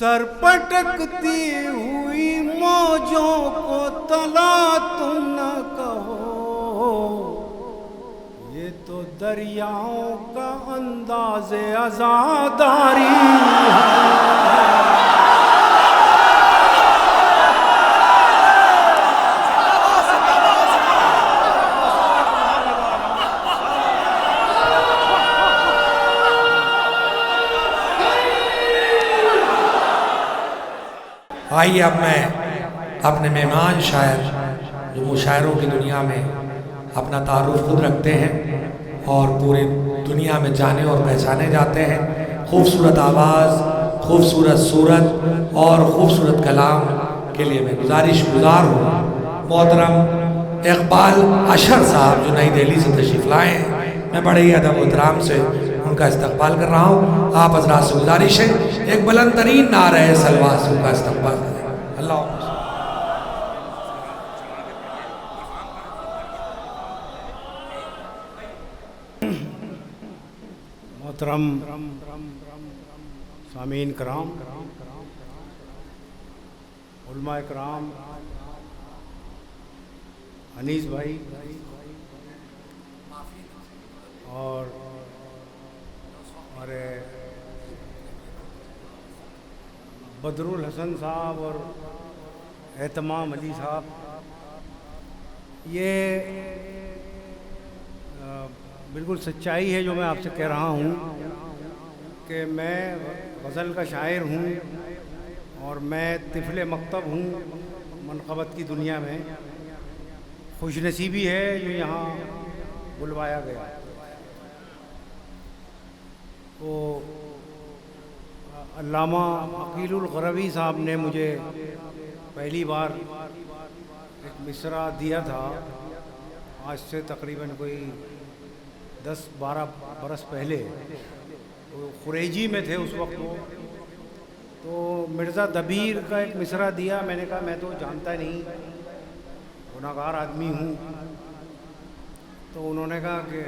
Sir पटकती हुई मौजों को तला तुम न कहो, ये तो दरियाओं का अंदाज़े आज़ादारी है। आइए अब मैं अपने मेहमान शायर जो मुशायरों की दुनिया में अपना तारुफ खुद रखते हैं और पूरी दुनिया में जाने और पहचाने जाते हैं, खूबसूरत आवाज़, खूबसूरत सूरत और ख़ूबसूरत कलाम के लिए मैं गुज़ार हूँ मोहतरम इकबाल अशर साहब जो नई दिल्ली से तशरीफ़ लाए हैं। मैं बड़े ही अदब व एहतराम से उनका इस्तकबाल कर रहा हूँ। आप हज़रात से गुजारिश है एक बुलंद तरीन नारे सलवा से उनका इस्तकबाल करें। अल्लाह मोहतरम सामीन कराम, उलमा कराम, अनीस भाई और हमारे बदरुल हसन साहब और एहतमाम अली साहब, ये बिल्कुल सच्चाई है जो मैं आपसे कह रहा हूँ कि मैं गज़ल का शायर हूँ और मैं तिफ़ले मकतब हूँ मनक़बत की दुनिया में। खुशनसीबी है जो यहाँ बुलवाया गया। तो अल्लामा अकीलुल ग़रवी साहब ने मुझे पहली बार एक मिसरा दिया था, आज से तकरीबन कोई 10-12 बरस पहले। तो खुरेजी में थे उस वक्त वो, तो मिर्ज़ा दबीर का एक मिसरा दिया। मैंने कहा मैं तो जानता नहीं, गुनाहगार आदमी हूँ। तो उन्होंने कहा कि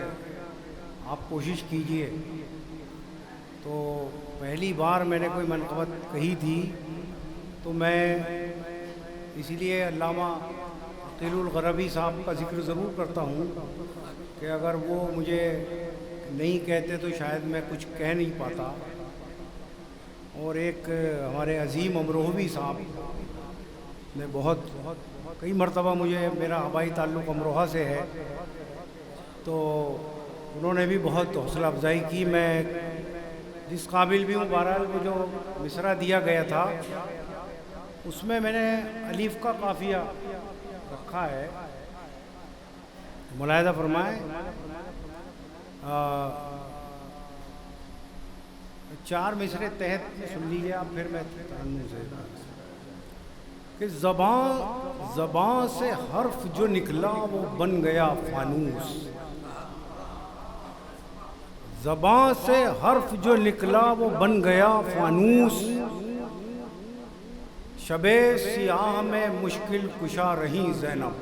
आप कोशिश कीजिए। तो पहली बार मैंने कोई मनक़बत कही थी, तो मैं इसीलिए अल्लामा अकीलुल ग़रवी साहब का ज़िक्र ज़रूर करता हूँ कि अगर वो मुझे नहीं कहते तो शायद मैं कुछ कह नहीं पाता। और एक हमारे अज़ीम अमरोहवी साहब ने बहुत कई मरतबा मुझे, मेरा हवाई ताल्लुक़ अमरोहा से है, तो उन्होंने भी बहुत हौसला अफजाई की। मैं जिस काबिल भी हूँ, बहरहाल वो जो मिसरा दिया गया था उसमें मैंने अलीफ का काफ़िया रखा है, मुलाहिज़ा फरमाएं। 4 मिसरे तहत सुन लीजिए आप, फिर मैं तरन्नुम से कि ज़बां से हर्फ जो निकला वो बन गया फानूस, ज़बां से हर्फ जो निकला वो बन गया फानूस, शबे सियाह में मुश्किल कुशा रही ज़ैनब।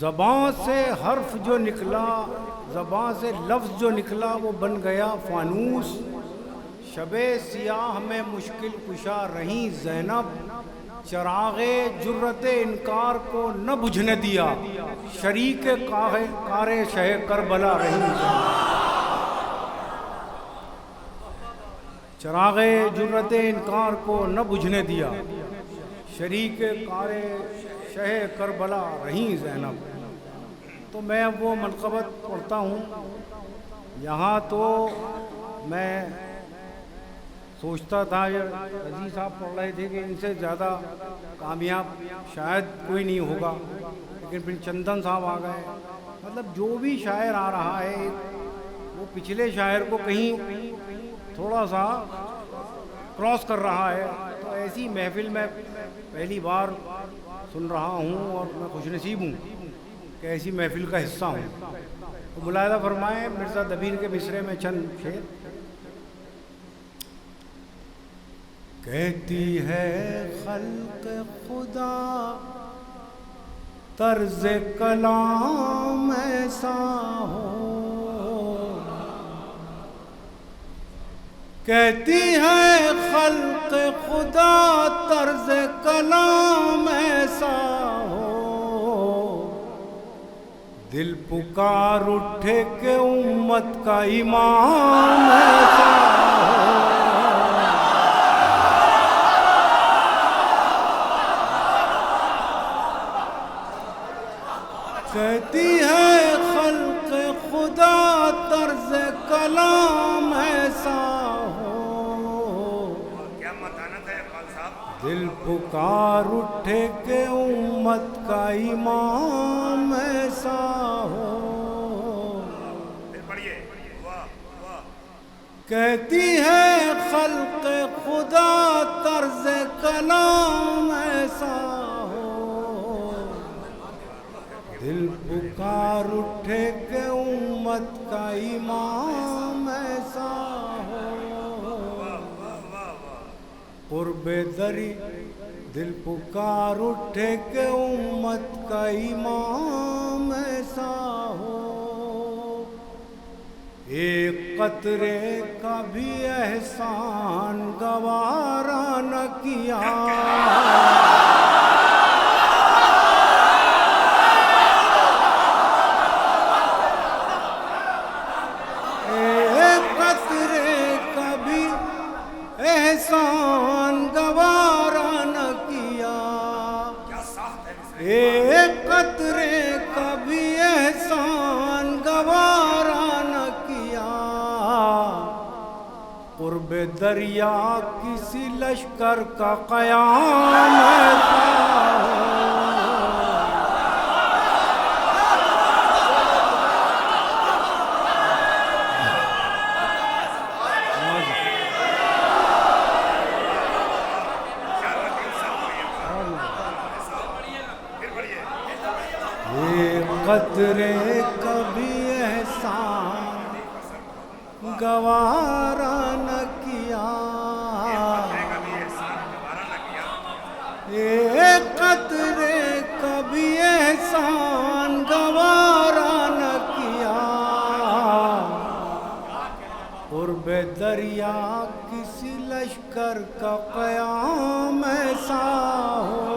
ज़बां से हर्फ जो निकला, ज़बां से लफ्ज़ जो निकला वो बन गया फानूस, शबे सियाह में मुश्किल कुशा रही ज़ैनब, चराग़े जुर्रते इनकार को न बुझने दिया, शरीक कारे शह करबला रही ज़ैनब। चराग़े जुर्रते इनकार को न बुझने दिया, शरीक कारे शह करबला रही ज़ैनब। तो मैं अब वो मनक़बत पढ़ता हूँ। यहाँ तो मैं सोचता था, रज़ी साहब पढ़ रहे थे कि इनसे ज़्यादा कामयाब शायद कोई नहीं होगा, लेकिन फिर चंदन साहब आ गए। मतलब जो भी शायर आ रहा है वो पिछले शायर को कहीं थोड़ा सा क्रॉस कर रहा है। तो ऐसी महफिल में पहली बार सुन रहा हूँ और मैं खुशनसीब हूँ कि ऐसी महफिल का हिस्सा हूँ। तो मुलाहिज़ा फरमाएं मिर्ज़ा दबीर के मिसरे में चंद शेर। कहती है खल्क़ खुदा तर्ज़ कलाम ऐसा हो, कहती है खल्क खुदा तर्ज कलाम ऐसा हो, दिल पुकार उठे के उम्मत का इमाम ऐसा हो। कहती है खल्क खुदा तर्ज कलाम ऐसा हो, क्या मतानत है इकबाल साहब। दिल पुकार उठे के उम्मत का इमाम ऐसा हो। फिर पढ़िए। वाह वाह। कहती है खल्क खुदा तर्ज कलाम ऐसा हो, दिल पुकार उठे के उम्मत का इमाम ऐसा हो। कुर्बे दरी दिल पुकार उठे के उम्मत का इमाम ऐसा हो। एक कतरे का भी एहसान गवारा न किया, एहसान गवारा न किया। एक कतरे का भी एहसान गवारा न किया, कुर्बे दरिया किसी लश्कर का क़याम ऐसा हो। कतरे कभी एहसान गवारा न किया, एक कतरे कभी एहसान गवारा न किया, कुर्बे दरिया किसी लश्कर का क़याम ऐसा हो।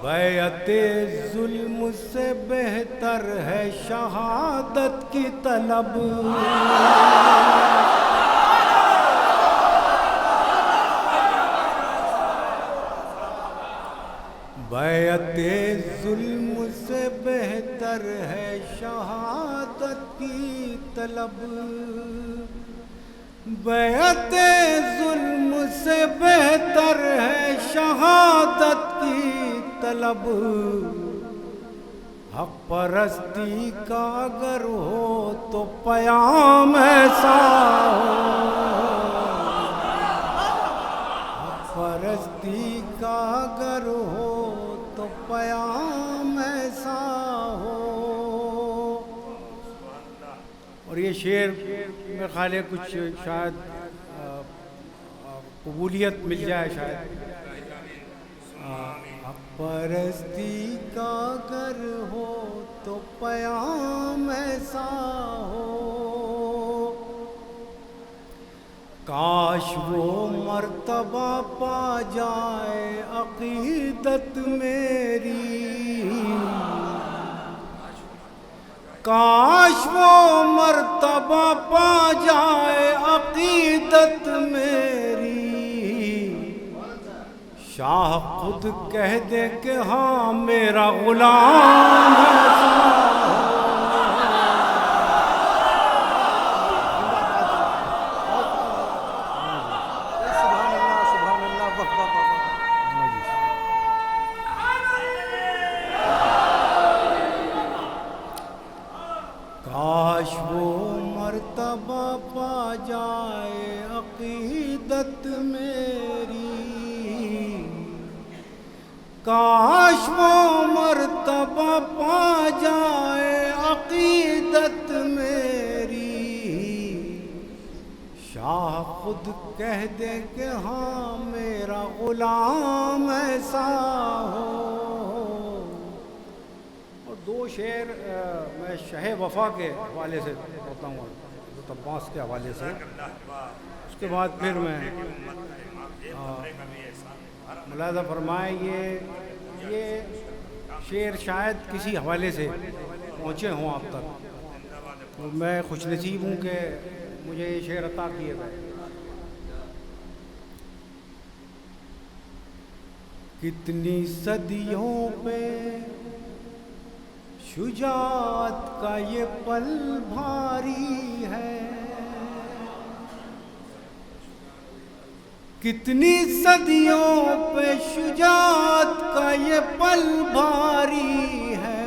बैअते जुल्म से बेहतर है शहादत की तलब, बैअते जुल्म से बेहतर है शहादत की तलब, बैअते जुल्म से बेहतर है शहादत की तलब। हक परस्ती का अगर हो तो पयाम ऐसा हो, हक परस्ती का अगर हो तो पयाम ऐसा हो। और ये शेर में ख्याल है कुछ शायद कबूलियत मिल जाए शायद। परस्ती का अगर हो तो पयाम ऐसा हो, काश वो मर्तबा पा जाए अकीदत मेरी, काश वो मर्तबा पा जाए अकीदत मेरी। शाह खुद कह दे कि हाँ मेरा गुलाम काश वो मर्तबा पा जाए अकीदत मेरी, काश वो मर्तबा पा जाए अकीदत मेरी। शाह खुद कह दे कि हाँ मेरा गुलाम ऐसा हो। और दो शेर मैं शह वफा के हवाले से पढ़ता हूँ, अब्बास के हवाले से। उसके बाद फिर मैं मुलाज़ा फरमाए ये शेर शायद किसी हवाले से पहुँचे हों आप तक, तो मैं खुशनसीब हूँ कि मुझे ये शेर अता किए गए। कितनी सदियों पे शुजाअत का ये पल भारी है, कितनी सदियों पे शुजाअत का ये पल भारी है।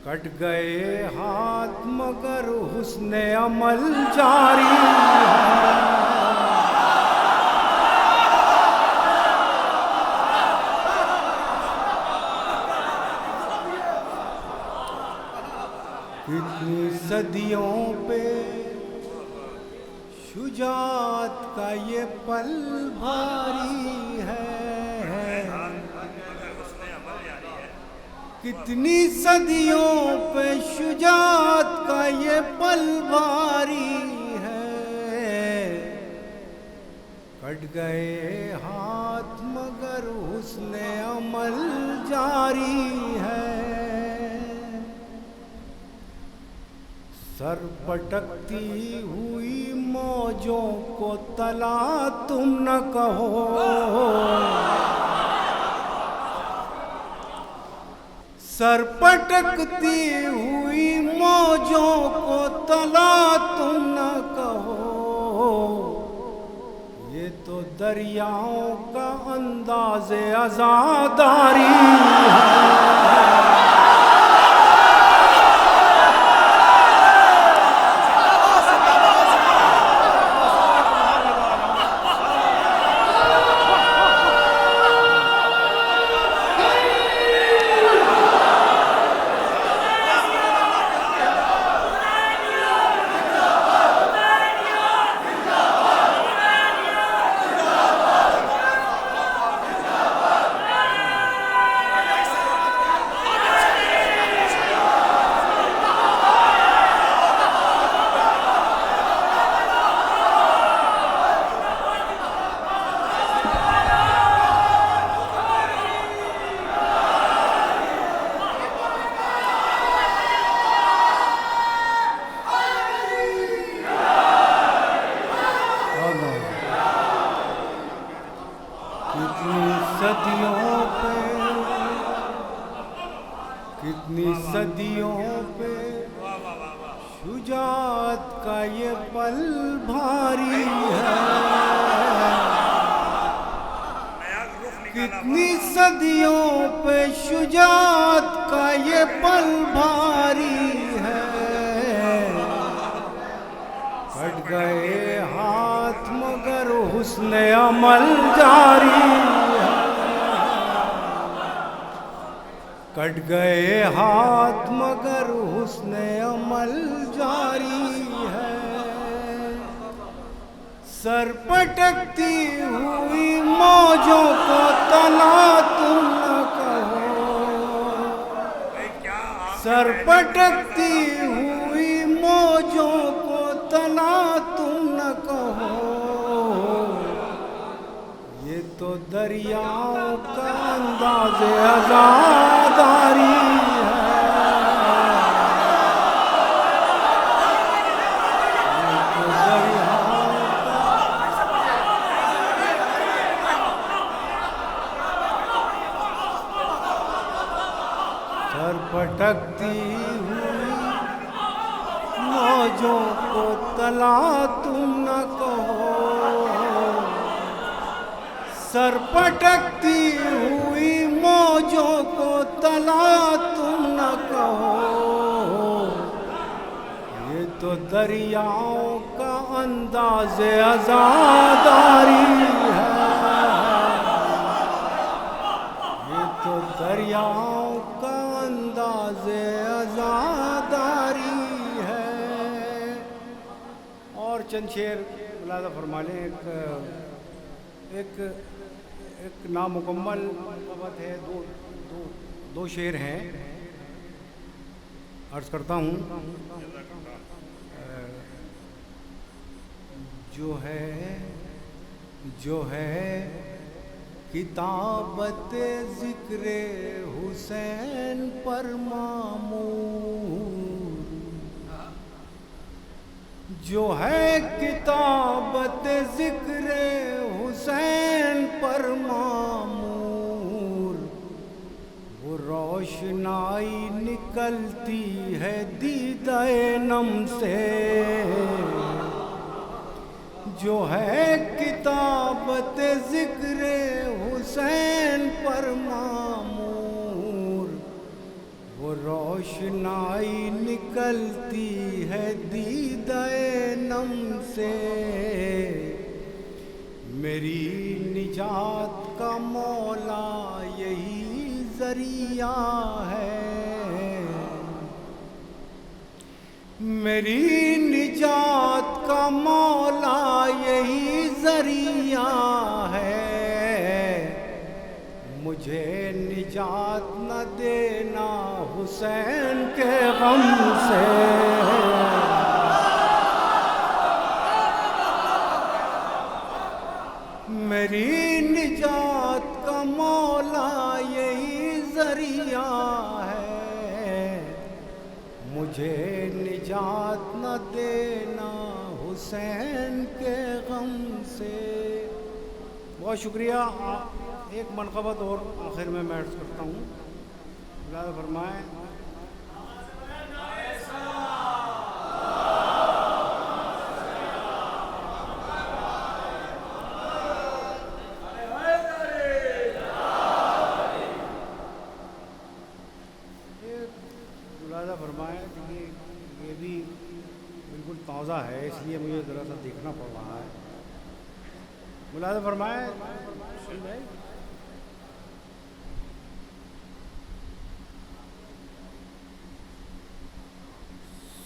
कट गए हाथ मगर हुस्ने अमल जारी है। कितनी सदियों पे शुजाअत का ये पल भारी है, कितनी सदियों पे शुजाअत का ये पल भारी है। कट गए हाथ मगर हुस्ने अमल जारी है। सर पटकती हुई मौजों को तला तुम न कहो, सर पटकती हुई मौजों को तला तुम न कहो। ये तो दरियाओं का अंदाज़े आज़ादारी है। कितनी सदियों पे शुजाअत का ये पल भारी है, कितनी सदियों पे शुजाअत का ये पल भारी है। कट गए हाथ मगर हुस्ने अमल जारी है। कट गए हाथ मगर हुस्ने अमल जारी है। सर पटकती हुई मौजों को तला तुम न कहो, सर पटकती हुई मौजों को तला तुम न कहो। ये तो दरियाओं का अंदाज़े आज़ादारी है। ये तो दरियाओं का सर पटकती हुई मौजों को तला तुम न कहो, सर पटकती हुई मौजों को तला तुम न कहो। ये तो दरियाओं का अंदाज़े आज़ादारी है। ये तो दरियाओं का अंदाज़े आज़ादारी है। और चंद शेर मुलाज़ा फरमा लें। एक नामुकम्मल कवत है, दो दो शेर हैं, अर्ज करता हूँ। जो है किताबत ज़िक्र हुसैन पर मामूर, जो है किताबत ज़िक्र हुसैन पर मामूर, वो रोशनाई निकलती है दीदाए नम से। जो है किताबत ज़िक्र हुसैन पर मामूर, वो रोशनाई निकलती है दीदाए नम से। मेरी निजात का मौला यही ज़रिया है, मेरी निजात का मौला यही ज़रिया है। मुझे निजात न देना हुसैन के गम से। मेरी निजात का मौला यही ज़रिया है, मुझे निजात न देना हुसैन के गम से। बहुत शुक्रिया। एक मनक़बत और आखिर में मैं अर्ज़ करता हूँ। अल्लाह फरमाए फरमाए कि ये भी बिल्कुल ताज़ा है, इसलिए मुझे ज़रा सा देखना पड़ रहा है। मुलाज़ा फरमाए भाई,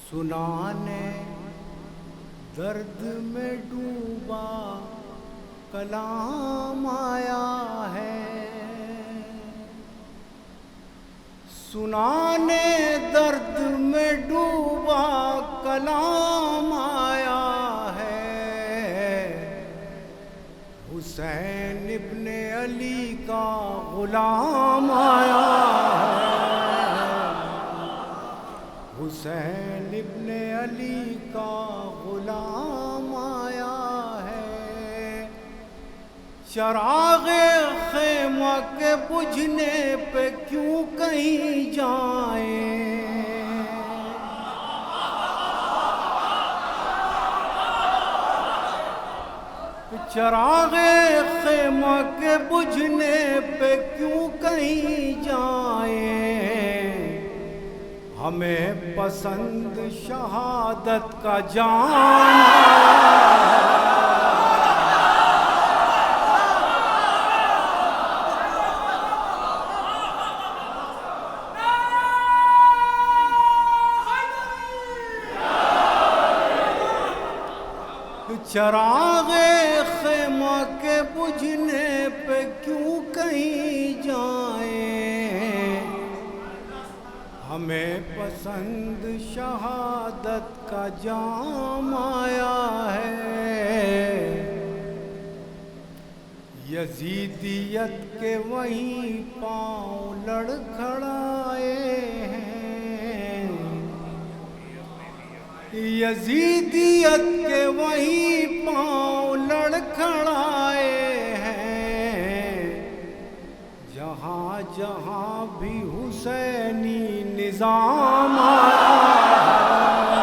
सुनाने दर्द में डूबा कलाम आया है, सुनाने दर्द में डूबा कलाम आया है। हुसैन इब्ने अली का गुलाम आया है, हुसैन इब्ने अली का गुलाम आया है। चराग़े ख़ैमा के बुझने पे क्यों कहीं जाए, चराग़े ख़ैमा के बुझने पे क्यों कहीं जाए। हमें पसंद शहादत का जाम चराग़े ख़ैमा के बुझने पे क्यों कहीं जाए। हमें पसंद शहादत का जाम आया है। यजीदियत के वहीं पाँव लड़खड़ाए हैं, यजीदियत के वहीं पाँव लड़खड़ाए हैं। जहाँ जहाँ भी हुसैनी निज़ाम आया है,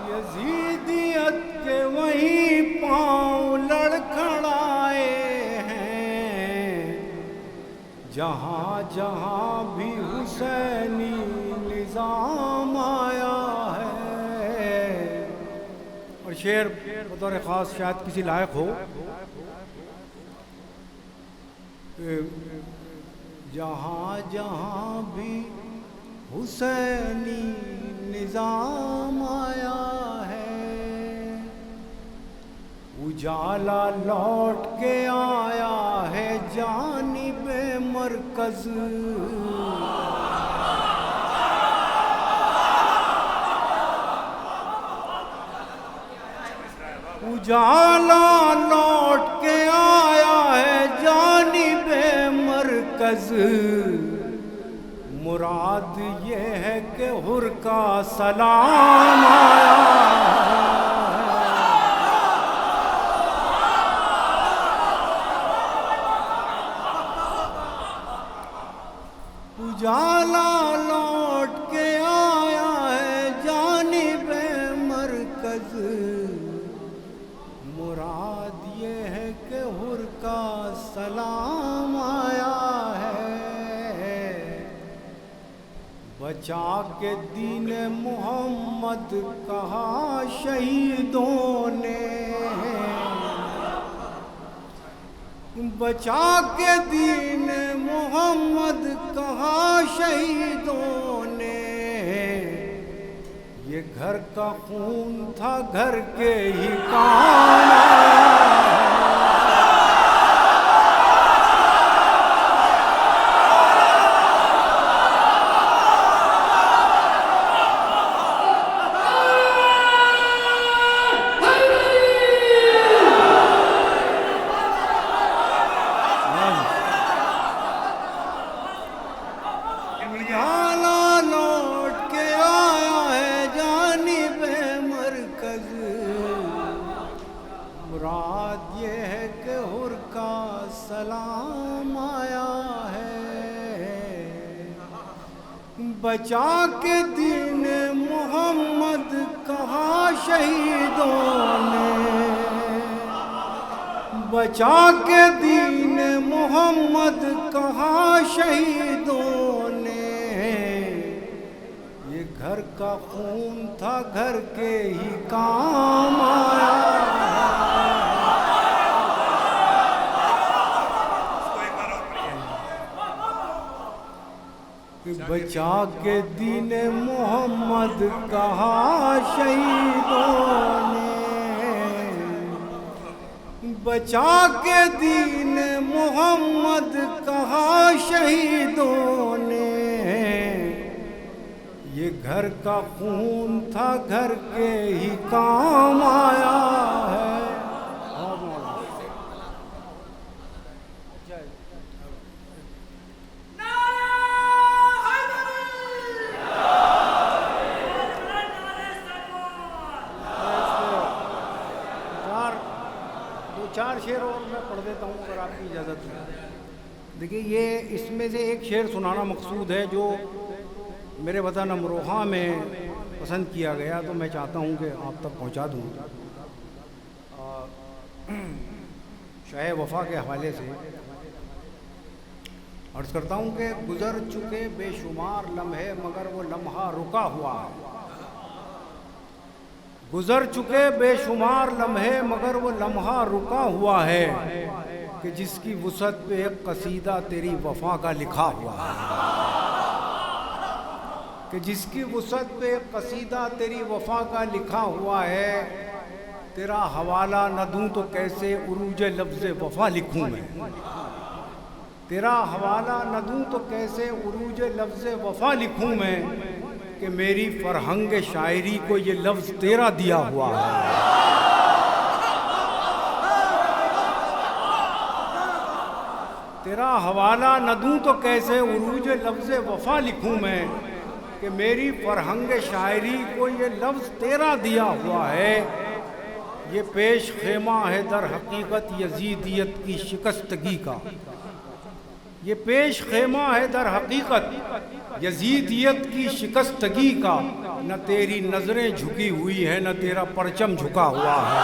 यजीदियत के वहीं पाँव लड़खड़ाए हैं। जहाँ जहाँ भी हुसैनी निज़ाम आया है। और शेर बतौर ख़ास शायद किसी लायक हो। जहाँ जहाँ भी हुसैनी निज़ाम आया है, उजाला लौट के आया है जानिबे मरकज, उजाला लौट के आया है जानिबे मरकज। मुराद ये है कि हुर का सलाम आया है। उजाला लौट के आया है जानिबे मरकज। मुराद ये है कि हुर का सलाम आया है। बचा के दीन मोहम्मद कहा शहीदों ने, बचा के दीन मोहम्मद कहा शहीदों ने। ये घर का खून था घर के ही काम आया। मुराद ये है कि हुर का सलाम आया है। बचा के दीन मोहम्मद कहा शहीदों ने, बचा के दीन मोहम्मद कहा शहीदों ने। ये घर का खून था घर के ही काम आया। बचा के दीन मोहम्मद कहा शहीदों ने, बचा के दीन मोहम्मद कहा शहीदों ने। ये घर का खून था घर के ही काम आया है। चार शेर और मैं पढ़ देता हूँ अगर आपकी इजाज़त है। देखिए, ये इसमें से एक शेर सुनाना मकसूद है जो मेरे वतन अमरोहा में पसंद किया गया, तो मैं चाहता हूँ कि आप तक पहुँचा दूँ। शाह वफ़ा के हवाले से अर्ज़ करता हूँ कि गुज़र चुके बेशुमार लम्हे मगर वो लम्हा रुका हुआ है। गुज़र चुके बेशुमार लम्हे मगर वो लम्हा रुका हुआ है कि जिसकी वुसअत पे एक कसीदा तेरी वफ़ा का लिखा हुआ है, कि जिसकी वुसअत पे एक कसीदा तेरी वफ़ा का लिखा हुआ है। तेरा हवाला न दूँ तो कैसे उरूज लफ्ज़ वफ़ा लिखूँ मैं, तेरा हवाला न दूँ तो कैसे उरूज लफ्ज़ वफ़ा लिखूँ मैं, कि मेरी फरहंग शायरी को ये लफ्ज़ तेरा दिया हुआ है। तेरा हवाला न दूँ तो कैसे उरूज लफ्ज़ वफ़ा लिखूँ मैं, कि मेरी फरहंग शायरी को ये लफ्ज़ तेरा दिया हुआ है। ये पेश खेमा है दर हकीकत यजीदियत की शिकस्तगी का, ये पेश खेमा है दर हकीकत यजीदियत की शिकस्तगी का। न तेरी नज़रें झुकी हुई है न तेरा परचम झुका हुआ है।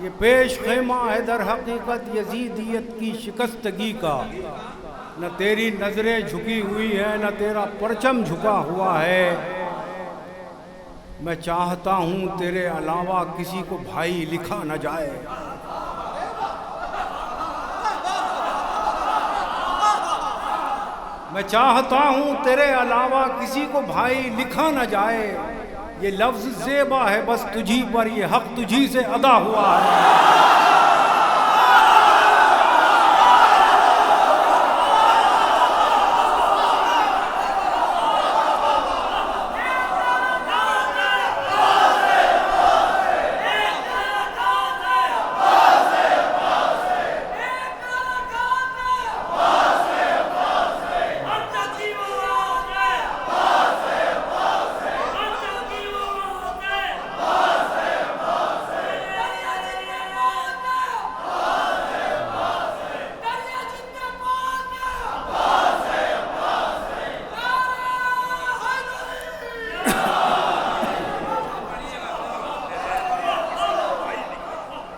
ये पेश खेमा है दर हकीकत यजीदियत की शिकस्तगी का। न तेरी नज़रें झुकी हुई है न तेरा परचम झुका हुआ है। मैं चाहता हूँ तेरे अलावा किसी को भाई लिखा न जाए, मैं चाहता हूँ तेरे अलावा किसी को भाई लिखा न जाए, ये लफ्ज़ ज़ेबा है बस तुझी पर, ये हक तुझी से अदा हुआ है।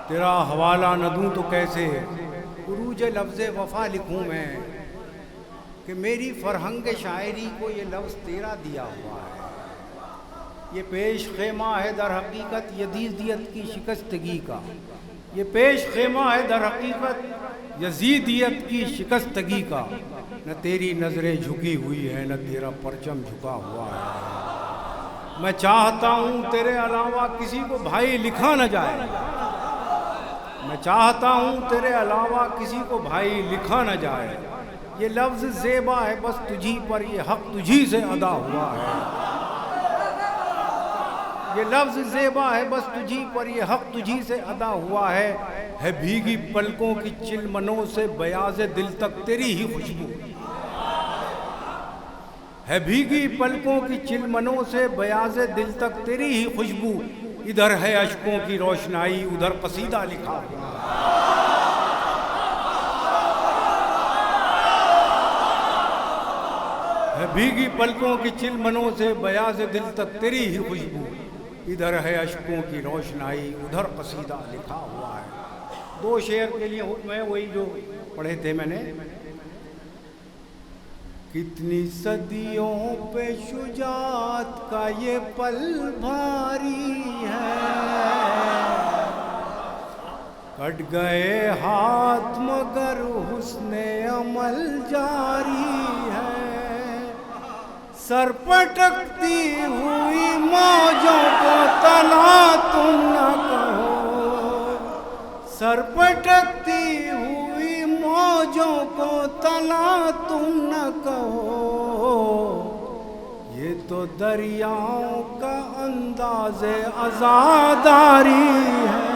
तेरा हवाला न दूँ तो कैसे उरूज लफ्ज़ वफ़ा लिखूँ मैं, कि मेरी फरहंग शायरी को ये लफ्ज़ तेरा दिया हुआ है। ये पेश खेमा है दर हकीकत यजीदियत की शिकस्तगी का, ये पेश खेमा है दर हकीकत यजीदियत की शिकस्तगी का। न तेरी नज़रें झुकी हुई है न तेरा परचम झुका हुआ है। मैं चाहता हूँ तेरे अलावा किसी को भाई लिखा न जाए, मैं चाहता हूँ तेरे अलावा किसी को भाई लिखा न जाए। ये लफ्ज़ ज़ेबा है बस तुझी पर, ये हक तुझी से अदा हुआ है। ये लफ्ज़ ज़ेबा है बस तुझी पर, ये हक तुझी से अदा हुआ है भीगी पलकों की चिलमनों से बयाज़े दिल तक तेरी ही खुशबू, है भीगी पलकों की चिलमनों से बयाज़े दिल तक तेरी ही खुशबू। इधर है अश्कों की रोशनाई उधर कसीदा लिखा, है भीगी पलकों की चिलमनों से बयाज़े दिल तक तेरी ही खुशबू। इधर है अश्कों की रोशनाई उधर कसीदा लिखा हुआ है। दो शेर के लिए मैं वही जो पढ़े थे मैंने, कितनी सदियों पे शुजात का ये पल भारी है, कट गए हाथ मगर हुस्ने अमल जारी है। सर पटकती हुई मौजों को तना तुम न कहो, सर पटकती हुई मौजों को तना तुम न कहो। ये तो दरियाओं का अंदाज़े आज़ादारी है।